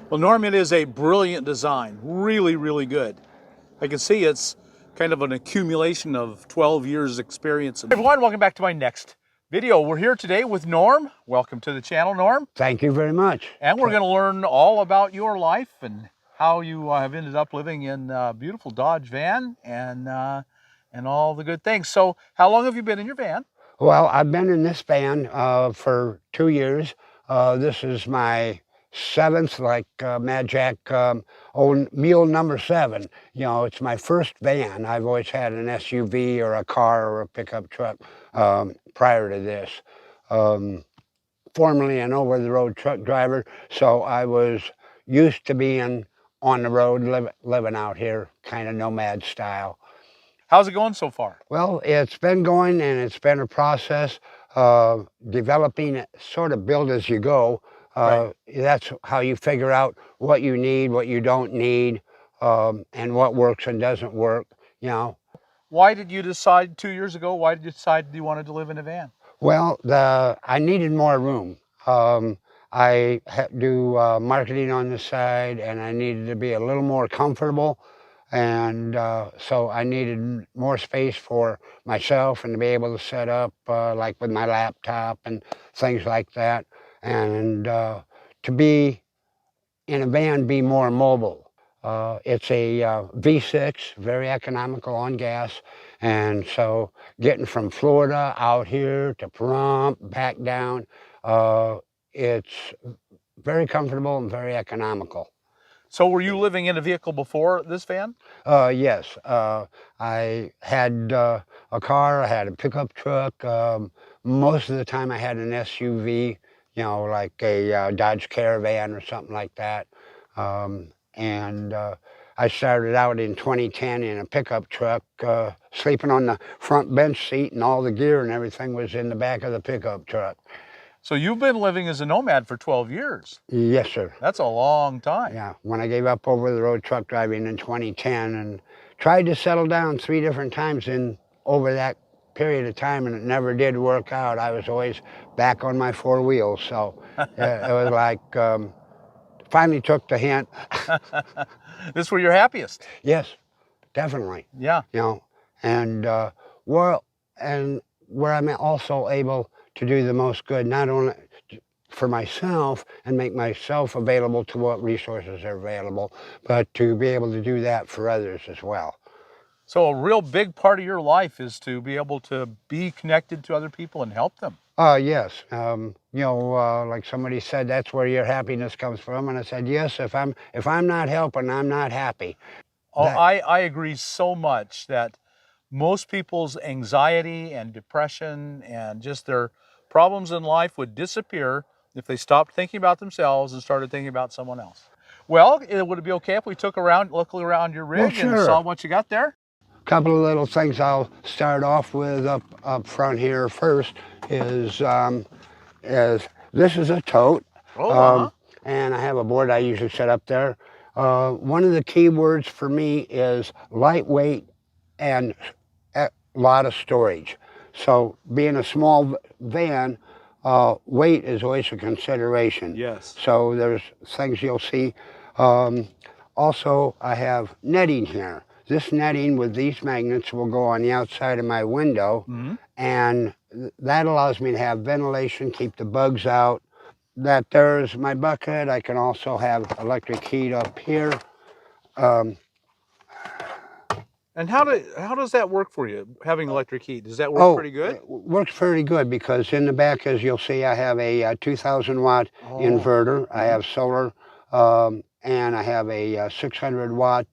Well, Norm, it is a brilliant design, really, really good. I can see it's kind of an accumulation of 12 years experience. Hey everyone, welcome back to my next video. We're here today with Norm. Welcome to the channel, Norm. Thank you very much. And we're going to learn all about your life and how you have ended up living in a beautiful Dodge van and all the good things. So how long have you been in your van? Well, I've been in this van for 2 years. This is my seventh, like Mad Jack, old mule number 7. You know, it's my first van. I've always had an SUV or a car or a pickup truck prior to this. Formerly an over-the-road truck driver, so I was used to being on the road, living out here, kind of nomad style. How's it going so far? Well, it's been going, and it's been a process developing it, sort of build as you go. Right. That's how you figure out what you need, what you don't need, and what works and doesn't work, you know. Why did you decide 2 years ago, why did you decide you wanted to live in a van? Well, I needed more room. I do marketing on the side, and I needed to be a little more comfortable. And so I needed more space for myself and to be able to set up like with my laptop and things like that. And to be in a van, be more mobile. It's a V6, very economical on gas. And so getting from Florida out here to Pahrump, back down, it's very comfortable and very economical. So were you living in a vehicle before this van? Yes. I had a car, I had a pickup truck. Most of the time I had an SUV, you know, like a Dodge Caravan or something like that. I started out in 2010 in a pickup truck, sleeping on the front bench seat, and all the gear and everything was in the back of the pickup truck. So you've been living as a nomad for 12 years. Yes, sir. That's a long time. Yeah, when I gave up over-the-road truck driving in 2010 and tried to settle down 3 different times over that period of time, and it never did work out. I was always back on my 4 wheels, so it was like, finally took the hint. This is where you're happiest. Yes, definitely. Yeah. You know, and where I'm also able to do the most good, not only for myself and make myself available to what resources are available, but to be able to do that for others as well. So a real big part of your life is to be able to be connected to other people and help them. Yes. You know, like somebody said, that's where your happiness comes from. And I said, yes, if I'm not helping, I'm not happy. Oh, I agree so much that most people's anxiety and depression and just their problems in life would disappear if they stopped thinking about themselves and started thinking about someone else. Well, would it be okay if we look around your rig and saw what you got there? A couple of little things I'll start off with up front here first is this is a tote. And I have a board I usually set up there. One of the key words for me is lightweight and a lot of storage. So being a small van, weight is always a consideration. Yes. So there's things you'll see. Also, I have netting here. This netting with these magnets will go on the outside of my window, and that allows me to have ventilation, keep the bugs out. That there's my bucket. I can also have electric heat up here. And how does that work for you, having electric heat? Does that work pretty good? It works pretty good because in the back, as you'll see, I have a 2,000 watt inverter. I have solar, and I have a 600 watt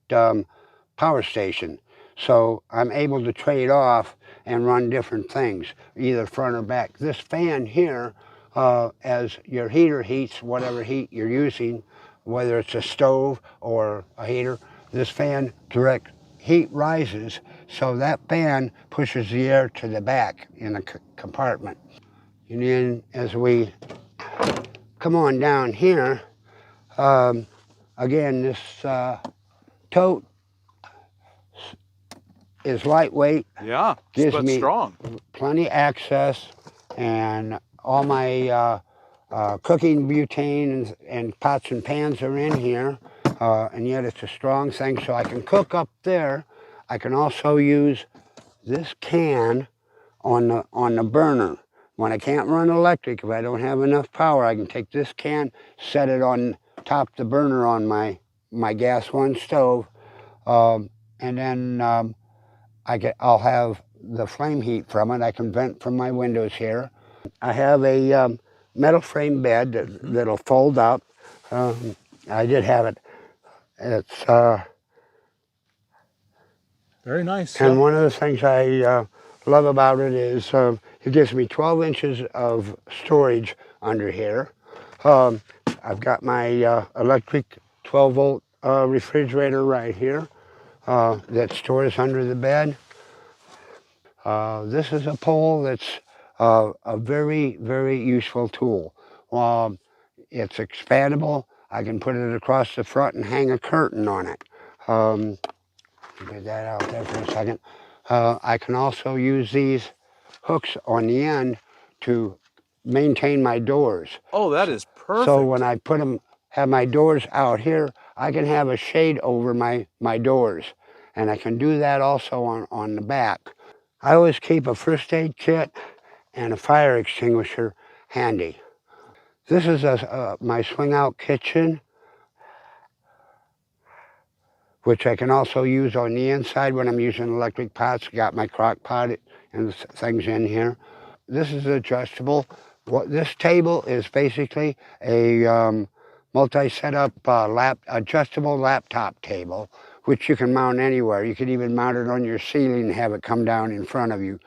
power station. So I'm able to trade off and run different things, either front or back. This fan here, as your heater heats whatever heat you're using, whether it's a stove or a heater, this fan direct heat rises, so that fan pushes the air to the back in the compartment. And then as we come on down here, again, this tote is lightweight. Yeah, gives me strong. Plenty access, and all my cooking butane and pots and pans are in here, and yet it's a strong thing, so I can cook up there. I can also use this can on the burner. When I can't run electric, if I don't have enough power, I can take this can, set it on top the burner on my gas one stove, and then I'll have the flame heat from it. I can vent from my windows here. I have a metal frame bed that'll fold up. I did have it. It's very nice. and one of the things I love about it is it gives me 12 inches of storage under here. I've got my electric 12-volt refrigerator right here that stores under the bed. This is a pole that's a very, very useful tool. It's expandable. I can put it across the front and hang a curtain on it. Get that out there for a second. I can also use these hooks on the end to maintain my doors. Oh, that is perfect. So when I have my doors out here, I can have a shade over my doors. And I can do that also on the back. I always keep a first aid kit and a fire extinguisher handy. This is my swing out kitchen, which I can also use on the inside when I'm using electric pots. Got my crock pot and things in here. This is adjustable. This table is basically a multi-setup adjustable laptop table, which you can mount anywhere. You can even mount it on your ceiling and have it come down in front of you.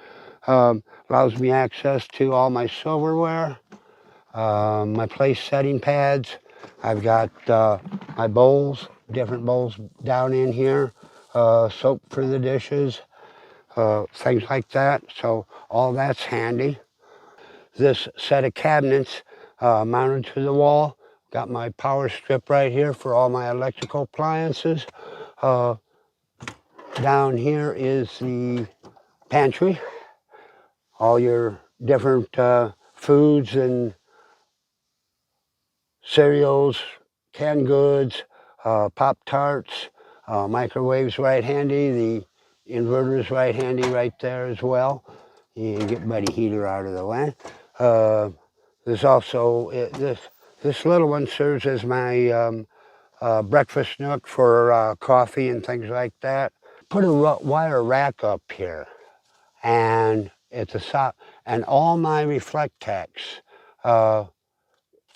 Allows me access to all my silverware, my place setting pads. I've got my bowls, different bowls down in here, soap for the dishes, things like that. So all that's handy. This set of cabinets mounted to the wall. Got my power strip right here for all my electrical appliances. Down here is the pantry. All your different foods and cereals, canned goods, Pop-Tarts, microwaves right handy. The inverter's right handy right there as well. You can get buddy heater out of the way. There's also, this little one serves as my breakfast nook for coffee and things like that. Put a wire rack up here, and it's and all my Reflectex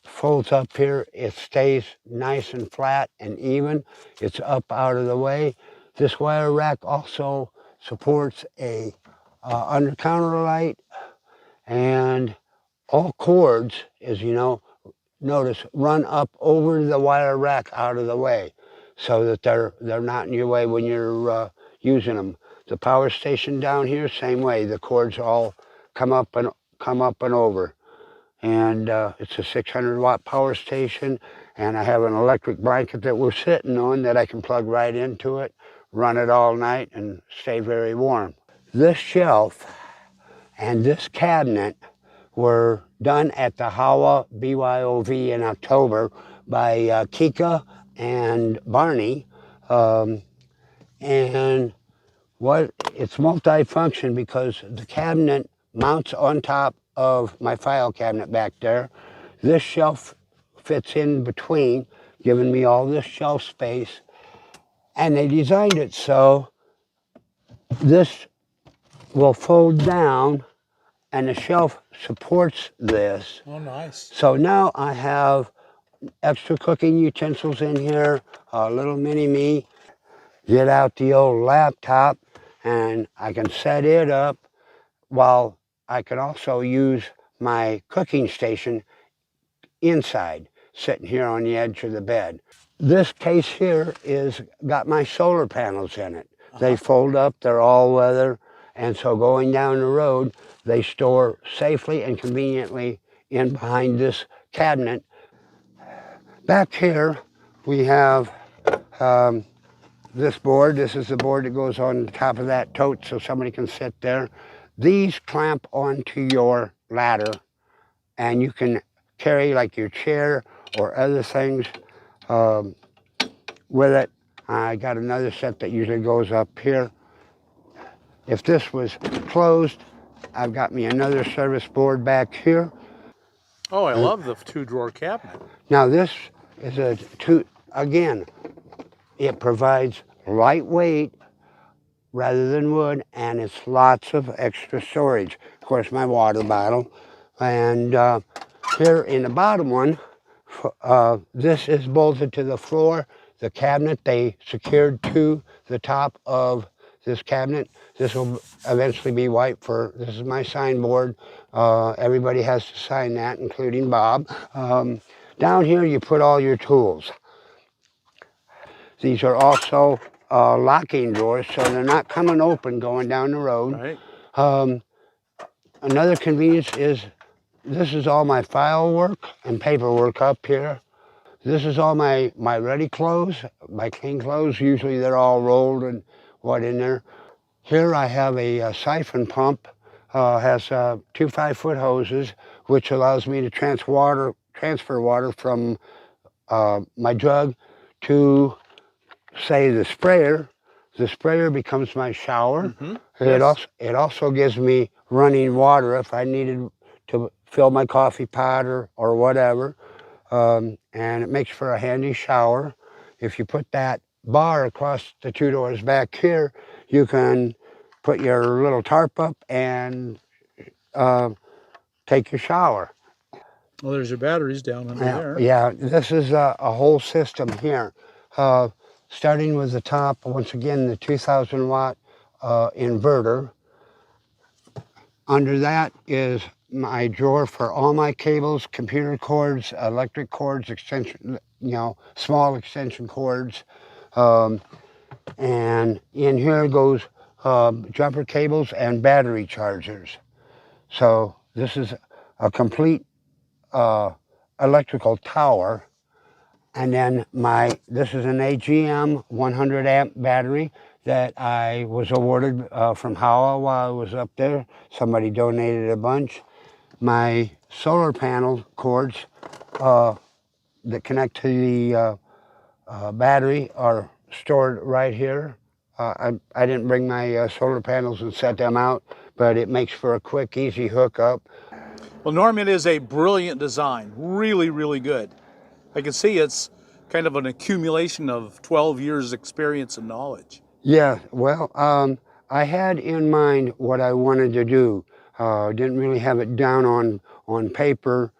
folds up here. It stays nice and flat and even. It's up out of the way. This wire rack also supports a under counter light, and all cords, as you know, notice, run up over the wire rack out of the way, so that they're not in your way when you're using them. The power station down here, same way. The cords all come up and over. And it's a 600 watt power station, and I have an electric blanket that we're sitting on that I can plug right into it, run it all night, and stay very warm. This shelf and this cabinet were done at the HAWA BYOV in October by Kika and Barney. And it's multi-function because the cabinet mounts on top of my file cabinet back there. This shelf fits in between, giving me all this shelf space. And they designed it so this will fold down and the shelf supports this. Oh, nice. So now I have extra cooking utensils in here, a little mini-me. Get out the old laptop and I can set it up, while I can also use my cooking station inside, sitting here on the edge of the bed. This case here got my solar panels in it. They fold up, they're all weather, and so going down the road, they store safely and conveniently in behind this cabinet. Back here, we have this board. This is the board that goes on the top of that tote so somebody can sit there. These clamp onto your ladder, and you can carry like your chair or other things with it. I got another set that usually goes up here. If this was closed, I've got me another service board back here. Oh, I love the 2-drawer cabinet. Now this is again, it provides lightweight rather than wood, and it's lots of extra storage. Of course, my water bottle. And here in the bottom one, this is bolted to the floor. The cabinet they secured to the top of this cabinet. This will eventually be white this is my signboard. Everybody has to sign that, including Bob. Down here you put all your tools. These are also locking drawers, so they're not coming open going down the road. Right. Another convenience is this is all my file work and paperwork up here. This is all my ready clothes, my clean clothes. Usually they're all rolled and what in there. Here I have a siphon pump, has 2 5-foot hoses, which allows me to transfer water from my jug to, say, the sprayer. The sprayer becomes my shower. Mm-hmm. Yes. It also gives me running water if I needed to fill my coffee pot or whatever. And it makes for a handy shower. If you put that bar across the 2 doors back here, you can put your little tarp up and take your shower. Well, there's your batteries down under there. Yeah, this is a whole system here. Starting with the top, once again, the 2,000 watt inverter. Under that is my drawer for all my cables, computer cords, electric cords, extension, small extension cords. And in here goes jumper cables and battery chargers. So this is a complete electrical tower. And then this is an AGM 100 amp battery that I was awarded from Howell while I was up there. Somebody donated a bunch. My solar panel cords that connect to the battery are stored right here. I didn't bring my solar panels and set them out, but it makes for a quick, easy hookup. Well, Norm, it is a brilliant design. Really, really good. I can see it's kind of an accumulation of 12 years experience and knowledge. Yeah, well, I had in mind what I wanted to do. Didn't really have it down on paper,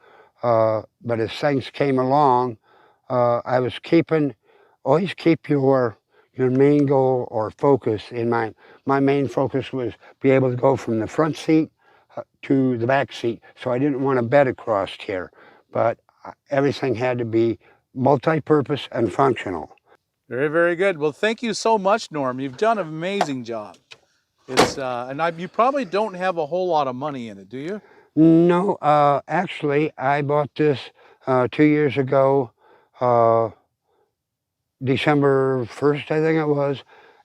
but as things came along, I was always keep your main goal or focus in mind. My main focus was be able to go from the front seat to the back seat, so I didn't want a bed across here, but everything had to be multi-purpose and functional. Very, very good. Well, thank you so much, Norm. You've done an amazing job. It's you probably don't have a whole lot of money in it, do you? No, actually, I bought this 2 years ago, December 1st, I think it was,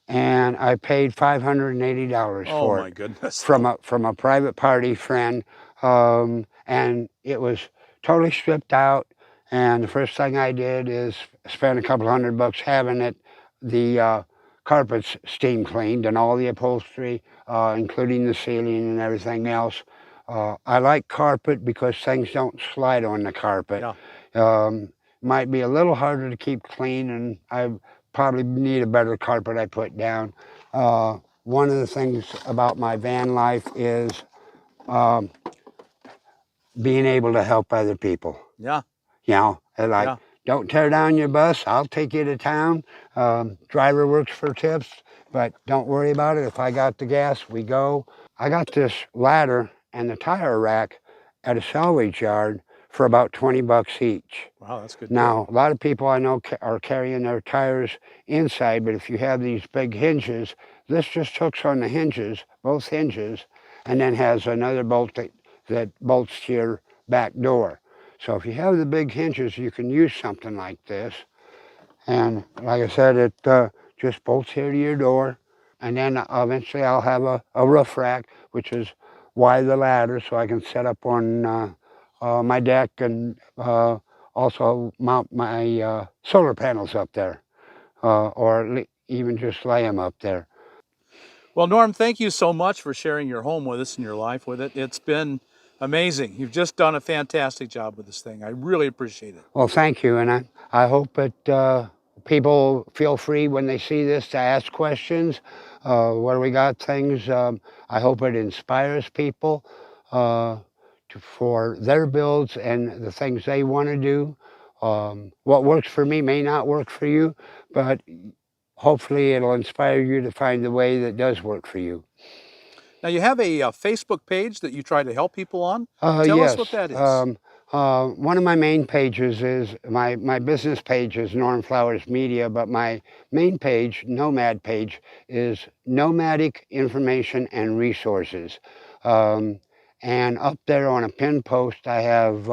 and I paid $580 for it. Oh my goodness! From a private party friend, and it was totally stripped out. And the first thing I did is spend a couple $100 having the carpets steam cleaned and all the upholstery, including the ceiling and everything else. I like carpet because things don't slide on the carpet. Yeah. Might be a little harder to keep clean, and I probably need a better carpet I put down. One of the things about my van life is being able to help other people. Yeah. Don't tear down your bus, I'll take you to town. Driver works for tips, but don't worry about it. If I got the gas, we go. I got this ladder and the tire rack at a salvage yard for about $20 each. Wow, that's good. Now, a lot of people I know are carrying their tires inside, but if you have these big hinges, this just hooks on the hinges, both hinges, and then has another bolt that bolts to your back door. So if you have the big hinges, you can use something like this. And like I said, it just bolts here to your door. And then eventually I'll have a roof rack, which is why the ladder, so I can set up on my deck and also mount my solar panels up there, or even just lay them up there. Well, Norm, thank you so much for sharing your home with us and your life with it. It's been amazing. You've just done a fantastic job with this thing. I really appreciate it. Well, thank you, and I hope that people feel free when they see this to ask questions where we got things. I hope it inspires people for their builds and the things they want to do. What works for me may not work for you, but hopefully it'll inspire you to find the way that does work for you. Now, you have a Facebook page that you try to help people on. Tell us what Yes. that is. One of my main pages is my business page is Norm Flowers Media, but my main page, Nomad page, is Nomadic Information and Resources. And up there on a pinned post, I have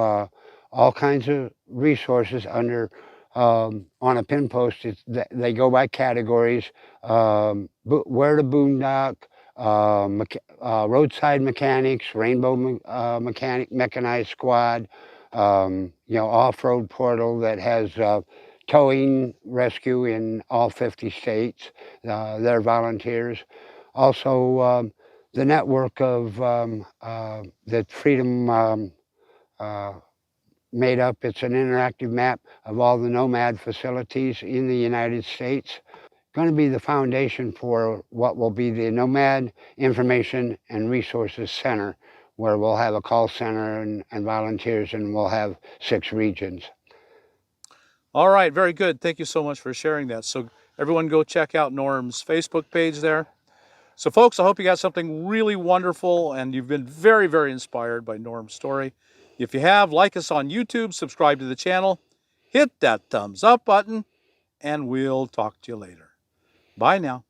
all kinds of resources under. On a pin post, they go by categories: where to boondock, roadside mechanics, rainbow mechanized squad, off-road portal that has towing rescue in all 50 states. They're volunteers. Also, the network of that Freedom made up. It's an interactive map of all the Nomad facilities in the United States. Going to be the foundation for what will be the Nomad Information and Resources Center, where we'll have a call center and volunteers, and we'll have 6 regions. All right, very good. Thank you so much for sharing that. So everyone go check out Norm's Facebook page there. So folks, I hope you got something really wonderful and you've been very, very inspired by Norm's story. If you have, like us on YouTube, subscribe to the channel, hit that thumbs up button, and we'll talk to you later. Bye now.